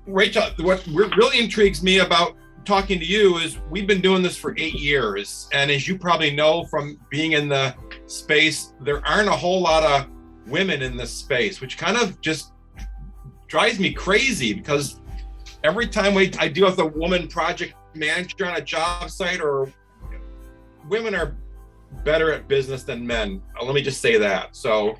Racheal, what really intrigues me about talking to you is we've been doing this for 8 years. And as you probably know from being in the space, there aren't a whole lot of women in this space, which kind of just drives me crazy because every time I deal with a woman project manager on a job site, or women are better at business than men. Let me just say that. So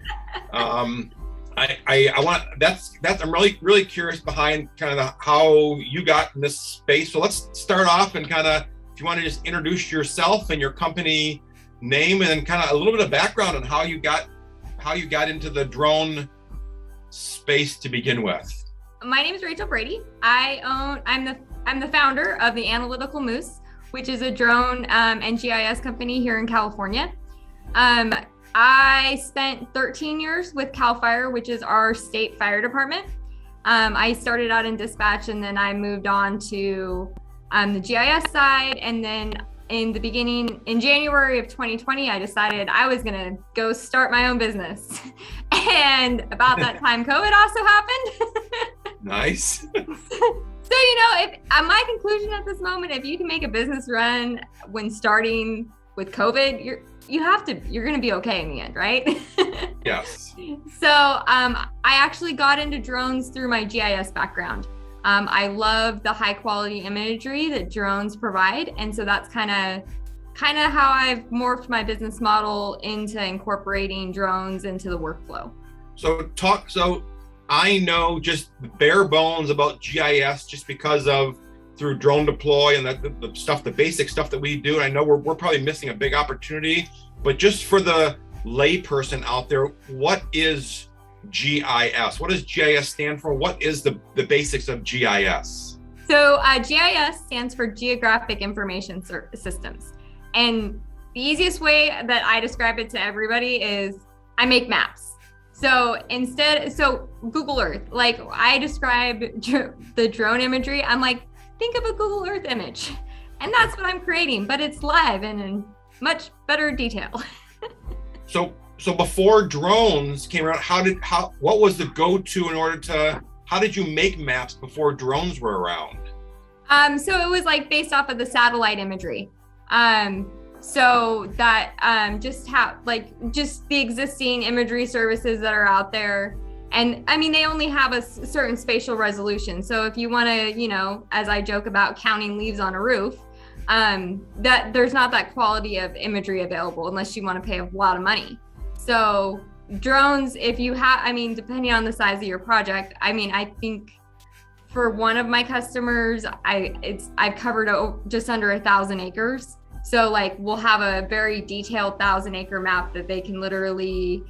I want that's I'm really curious behind kind of how you got in this space. So let's start off and kind of, if you want to just introduce yourself and your company name, and then kind of a little bit of background on how you got into the drone space to begin with. My name is Racheal Brady. I'm the founder of the Analytical Moose, which is a drone and GIS company here in California. I spent 13 years with CAL FIRE, which is our state fire department. I started out in dispatch, and then I moved on to the GIS side. And then in January of 2020, I decided I was gonna go start my own business. And about that time, COVID also happened. Nice. So, if my conclusion at this moment, if you can make a business run when starting with COVID, you're going to be okay in the end, right? Yes. So, I actually got into drones through my GIS background. I love the high quality imagery that drones provide. And so that's kind of how I've morphed my business model into incorporating drones into the workflow. So I know just bare bones about GIS just because of through Drone Deploy and the basic stuff that we do. And I know we're probably missing a big opportunity, but just for the layperson out there, what is GIS? What does GIS stand for? What is the basics of GIS? So GIS stands for Geographic Information Systems. And the easiest way that I describe it to everybody is I make maps. So Google Earth, like I describe the drone imagery, I'm like, think of a Google Earth image. And that's what I'm creating, but it's live and in much better detail. So before drones came around, what was the go-to how did you make maps before drones were around? So it was like based off of the satellite imagery. So that just the existing imagery services that are out there. And I mean, they only have a certain spatial resolution. So if you want to, as I joke about counting leaves on a roof, that there's not that quality of imagery available unless you want to pay a lot of money. So drones, if you have, depending on the size of your project, I think for one of my customers, I've covered just under 1,000 acres. So like we'll have a very detailed 1,000-acre map that they can literally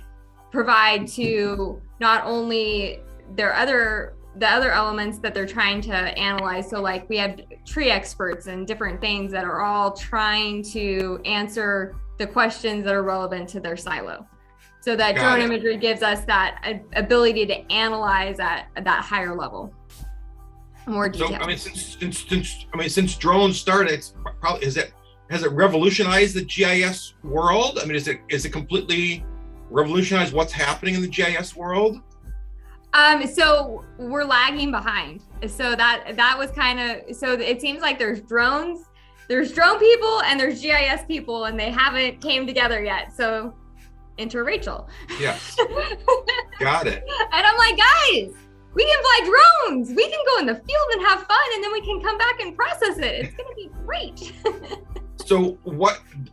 provide to not only the other elements that they're trying to analyze. So like we have tree experts and different things that are all trying to answer the questions that are relevant to their silo. So that drone imagery gives us that ability to analyze at that higher level. More detail. So since drones started, it's probably has it revolutionized the GIS world? Is it completely revolutionized what's happening in the GIS world? So we're lagging behind. So that was so it seems like there's drone people and there's GIS people, and they haven't came together yet. So enter Racheal. Yes. Got it. And I'm like, guys, we can fly drones. We can go in the field and have fun, and then we can come back and process it. It's going to be great. So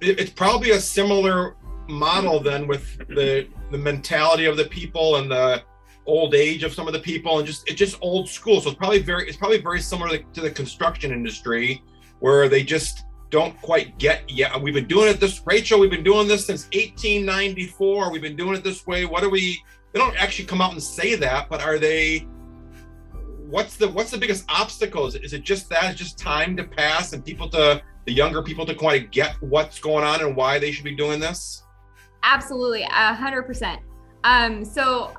it's probably a similar model then with the mentality of the people and the old age of some of the people, and it's just old school. So it's probably very similar to the construction industry, where they just don't quite get yet. We've been doing it Racheal, we've been doing this since 1894. We've been doing it this way. They don't actually come out and say that, but what's the biggest obstacles? Is it just that? It's just time to pass and the younger people to kind of get what's going on and why they should be doing this? Absolutely, 100%. So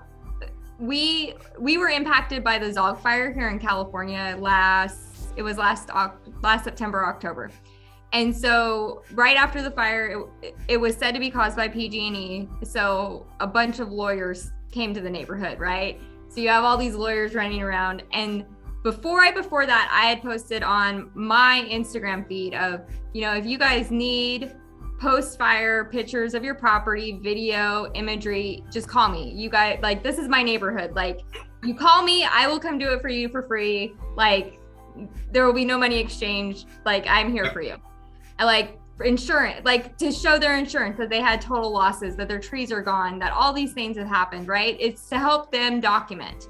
we were impacted by the Zog fire here in California last September, October. And so right after the fire, it was said to be caused by PG&E. So a bunch of lawyers came to the neighborhood, right? So you have all these lawyers running around, and before that, I had posted on my Instagram feed of, if you guys need post-fire pictures of your property, video, imagery, just call me. You guys, like, this is my neighborhood. Like, you call me, I will come do it for you for free. Like, there will be no money exchange. Like, I'm here for you. I like for insurance, like to show their insurance that they had total losses, that their trees are gone, that all these things have happened, right? It's to help them document.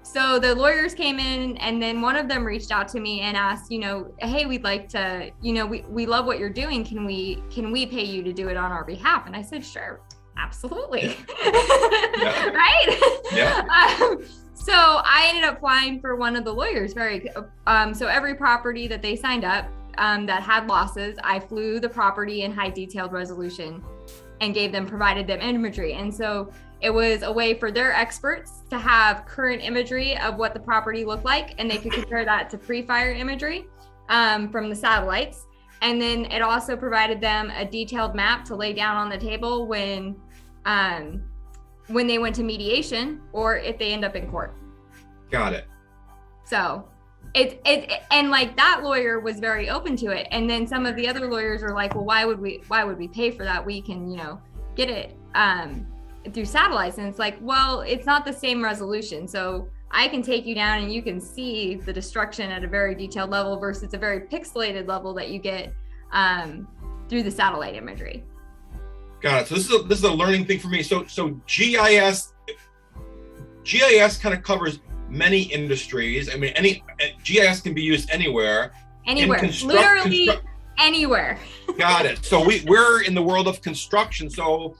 So the lawyers came in, and then one of them reached out to me and asked, hey, we'd like to, we love what you're doing. Can we pay you to do it on our behalf? And I said, sure, absolutely. Yeah. Right? Yeah. So I ended up flying for one of the lawyers. So every property that they signed up that had losses, I flew the property in high detailed resolution and provided them imagery. And so it was a way for their experts to have current imagery of what the property looked like, and they could compare that to pre-fire imagery from the satellites. And then it also provided them a detailed map to lay down on the table when they went to mediation or if they end up in court. Got it. So and like that lawyer was very open to it. And then some of the other lawyers are like, well, why would we pay for that? We can, get it through satellites. And it's like, well, it's not the same resolution. So I can take you down and you can see the destruction at a very detailed level versus a very pixelated level that you get through the satellite imagery. Got it. So this is a learning thing for me. So GIS kind of covers many industries. I mean, GIS can be used anywhere. Literally anywhere. Got it. So we're in the world of construction. So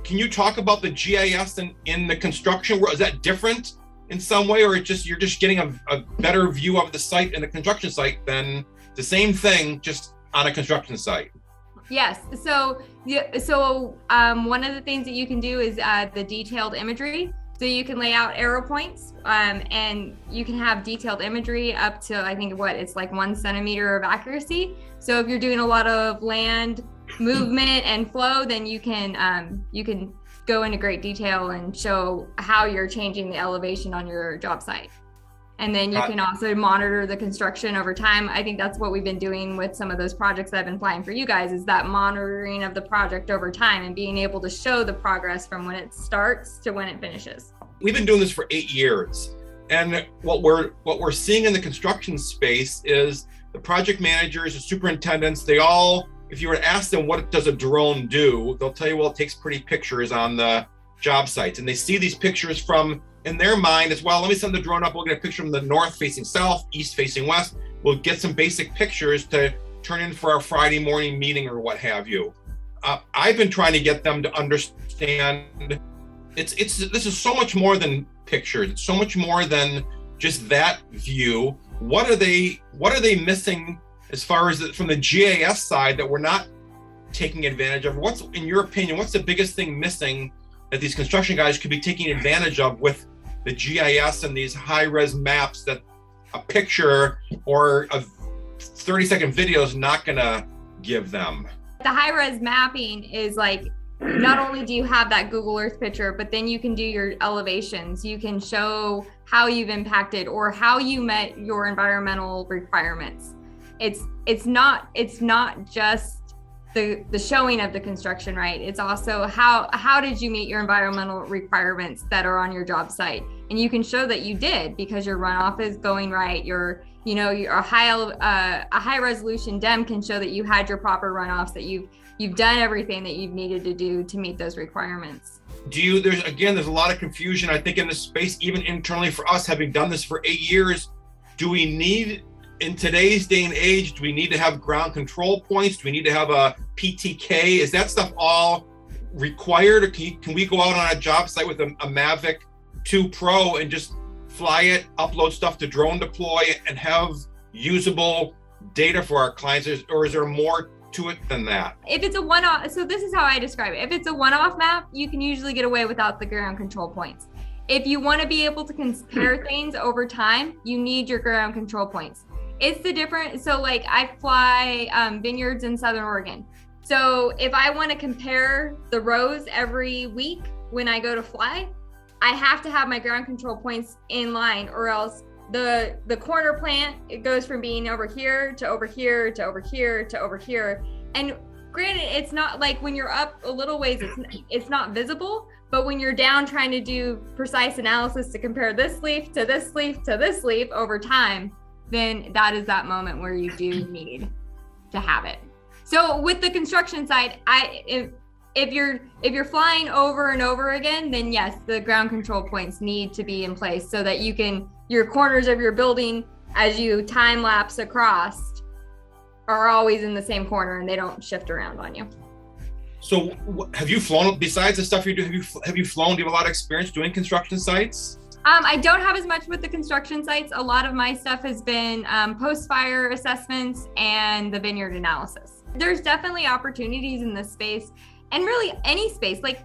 can you talk about the GIS in the construction world? Is that different in some way, or you're just getting a better view of the site in the construction site than the same thing just on a construction site? Yes. So one of the things that you can do is the detailed imagery. So you can lay out arrow points and you can have detailed imagery up to, I think it's like 1 centimeter of accuracy. So if you're doing a lot of land movement and flow, then you can go into great detail and show how you're changing the elevation on your job site. And then you can also monitor the construction over time. I think that's what we've been doing with some of those projects that I've been flying for you guys, is that monitoring of the project over time and being able to show the progress from when it starts to when it finishes. We've been doing this for 8 years. And what we're seeing in the construction space is the project managers, the superintendents, they all, if you were to ask them what does a drone do, they'll tell you, well, it takes pretty pictures on the job sites. And they see these pictures from, in their mind as well, let me send the drone up, we'll get a picture from the north facing south, east facing west. We'll get some basic pictures to turn in for our Friday morning meeting or what have you. I've been trying to get them to understand this is so much more than pictures. It's so much more than just that view. What are they missing as far as from the GIS side that we're not taking advantage of? What's, in your opinion, what's the biggest thing missing that these construction guys could be taking advantage of with the GIS and these high-res maps that a picture or a 30-second video is not gonna give them? The high-res mapping is like, not only do you have that Google Earth picture, but then you can do your elevations. You can show how you've impacted or how you met your environmental requirements. It's not just the showing of the construction, right? It's also how did you meet your environmental requirements that are on your job site? And you can show that you did because your runoff is going right. Your a high resolution DEM can show that you had your proper runoffs, that you've done everything that you've needed to do to meet those requirements. There's a lot of confusion, I think, in this space, even internally for us, having done this for 8 years. Do we need, in today's day and age, do we need to have ground control points? Do we need to have a PTK? Is that stuff all required? Or can we go out on a job site with a Mavic 2 Pro and just fly it, upload stuff to drone deploy, and have usable data for our clients? Or is there more to it than that? If it's a one-off, so this is how I describe it. If it's a one-off map, you can usually get away without the ground control points. If you want to be able to compare things over time, you need your ground control points. It's the different, so like I fly vineyards in Southern Oregon. So if I want to compare the rows every week when I go to fly, I have to have my ground control points in line, or else the corner plant, it goes from being over here to over here to over here to over here. And granted, it's not like when you're up a little ways, it's not visible, but when you're down trying to do precise analysis to compare this leaf to this leaf to this leaf over time, then that is that moment where you do need to have it. So with the construction side, if you're flying over and over again, then yes, the ground control points need to be in place so that your corners of your building, as you time lapse across, are always in the same corner and they don't shift around on you. So have you flown, besides the stuff you do, have you flown? Do you have a lot of experience doing construction sites? I don't have as much with the construction sites. A lot of my stuff has been post-fire assessments and the vineyard analysis. There's definitely opportunities in this space, and really any space. Like,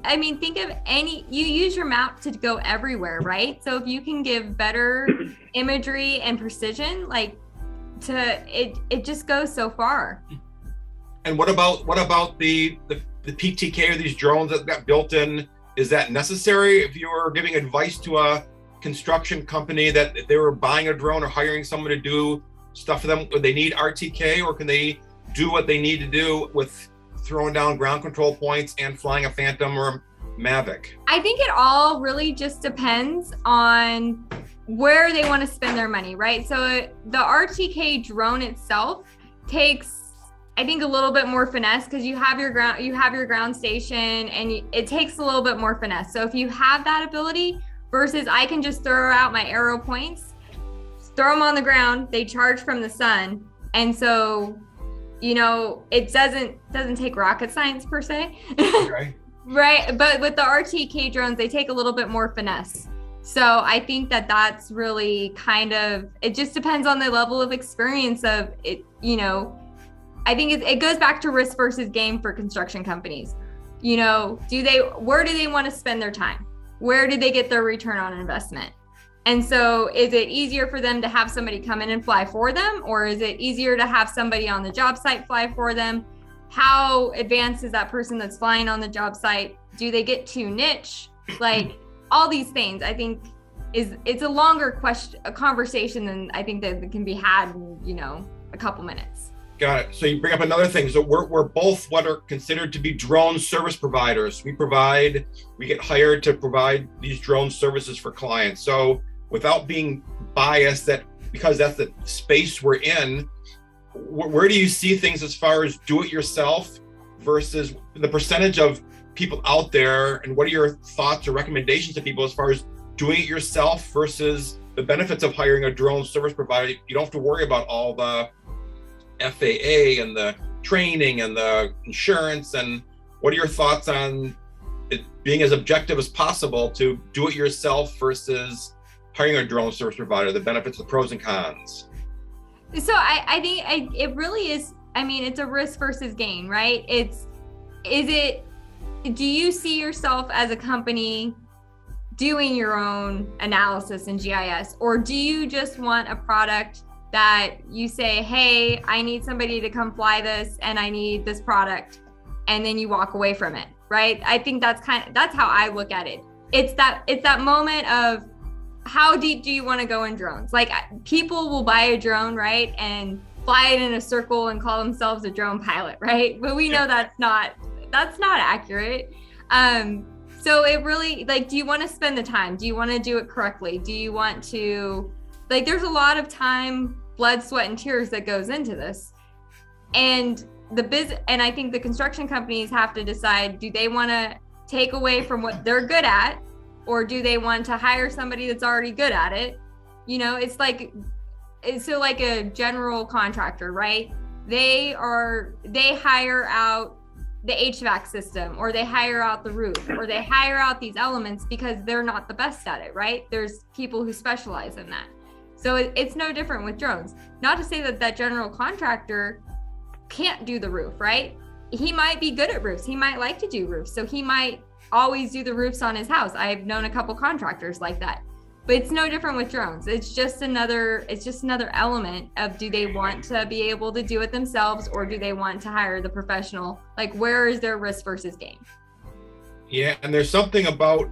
I mean, think of you use your map to go everywhere, right? So if you can give better imagery and precision, it just goes so far. And what about the PTK or these drones that got built in? Is that necessary if you were giving advice to a construction company that if they were buying a drone or hiring someone to do stuff for them? Would they need RTK, or can they do what they need to do with throwing down ground control points and flying a Phantom or a Mavic? I think it all really just depends on where they want to spend their money, right? So the RTK drone itself takes, I think, a little bit more finesse because you have your ground station, and it takes a little bit more finesse. So if you have that ability versus I can just throw out my arrow points, throw them on the ground, they charge from the sun. And so, it doesn't take rocket science per se. Right. Right. But with the RTK drones, they take a little bit more finesse. So I think that's really it just depends on the level of experience of it, I think it goes back to risk versus gain for construction companies. Where do they want to spend their time? Where do they get their return on investment? And so is it easier for them to have somebody come in and fly for them? Or is it easier to have somebody on the job site fly for them? How advanced is that person that's flying on the job site? Do they get too niche? Like all these things, I think it's a longer conversation than I think that can be had in, a couple minutes. Got it. So you bring up another thing. So we're both what are considered to be drone service providers. We get hired to provide these drone services for clients. So without being biased, because that's the space we're in, where do you see things as far as do it yourself versus the percentage of people out there? And what are your thoughts or recommendations to people as far as doing it yourself versus the benefits of hiring a drone service provider? You don't have to worry about all the FAA and the training and the insurance. And what are your thoughts on it being as objective as possible to do it yourself versus hiring a drone service provider, the benefits, the pros and cons? So I think it really is, it's a risk versus gain, right? Do you see yourself as a company doing your own analysis in GIS, or do you just want a product that you say, hey, I need somebody to come fly this and I need this product, and then you walk away from it, right? I think that's how I look at it. It's that moment of how deep do you want to go in drones? Like people will buy a drone, right, and fly it in a circle and call themselves a drone pilot, right? But we know that's not accurate. So it really, do you want to spend the time? Do you want to do it correctly? Do you want to, there's a lot of time, blood, sweat, and tears that goes into this. And I think the construction companies have to decide, do they want to take away from what they're good at, or do they want to hire somebody that's already good at it? It's like a general contractor, right? They hire out the HVAC system, or they hire out the roof, or they hire out these elements because they're not the best at it, right? There's people who specialize in that. So it's no different with drones. Not to say that general contractor can't do the roof, right? He might be good at roofs. He might like to do roofs. So he might always do the roofs on his house. I've known a couple contractors like that. But it's no different with drones. It's just another element of, do they want to be able to do it themselves, or do they want to hire the professional? Where is their risk versus gain? Yeah, and there's something about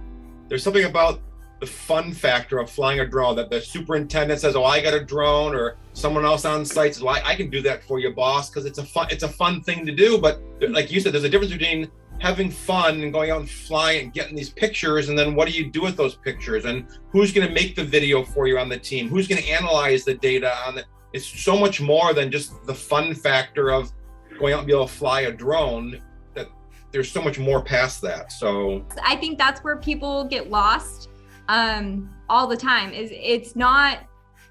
the the fun factor of flying a drone, that the superintendent says, oh, I got a drone, or someone else on site says, well, I can do that for you, boss, because it's a fun thing to do. But like you said, there's a difference between having fun and going out and flying and getting these pictures, and then what do you do with those pictures, and who's going to make the video for you on the team, who's going to analyze the data on it. It's so much more than just the fun factor of going out and be able to fly a drone. That there's so much more past that. So I think that's where people get lost all the time. It's not,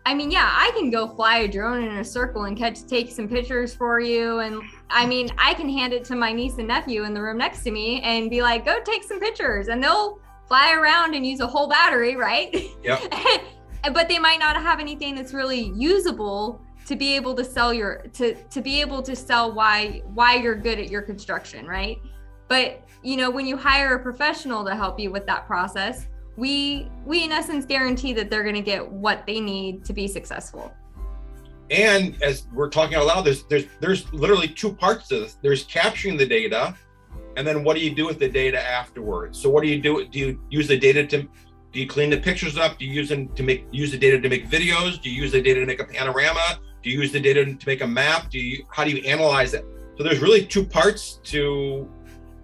I mean, yeah, I can go fly a drone in a circle and take some pictures for you. And I mean, I can hand it to my niece and nephew in the room next to me and be like, go take some pictures, and they'll fly around and use a whole battery, right? Yep. But they might not have anything that's really usable to be able to sell to be able to sell why you're good at your construction, right? But you know, when you hire a professional to help you with that process, we in essence guarantee that they're going to get what they need to be successful. And as we're talking out loud, there's literally two parts to this. There's capturing the data, and then what do you do with the data afterwards? So what do you do? Do you use the data do you clean the pictures up? Do you use the data to make videos? Do you use the data to make a panorama? Do you use the data to make a map? How do you analyze it? So there's really two parts to.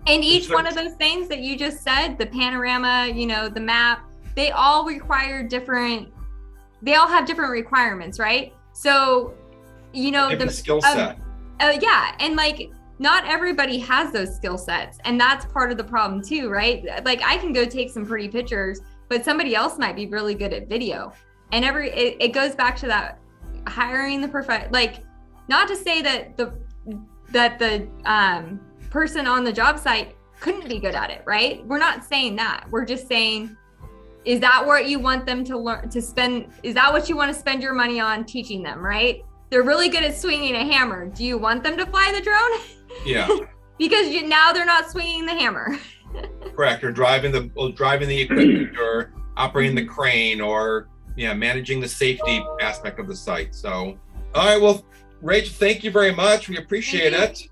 And each one of those things that you just said, the panorama, you know, the map, they all have different requirements, right? So, you know, the skill set. Yeah. And like, not everybody has those skill sets. And that's part of the problem too, right? Like I can go take some pretty pictures, but somebody else might be really good at video. And it goes back to that hiring the like, not to say that the person on the job site couldn't be good at it, right? We're not saying that. We're just saying, is that what you want them to learn to spend? Is that what you want to spend your money on teaching them, right? They're really good at swinging a hammer. Do you want them to fly the drone? Yeah. Because now they're not swinging the hammer. Correct. Or driving the equipment, or operating the crane, or managing the safety aspect of the site. So, all right. Well, Rach, thank you very much. We appreciate it.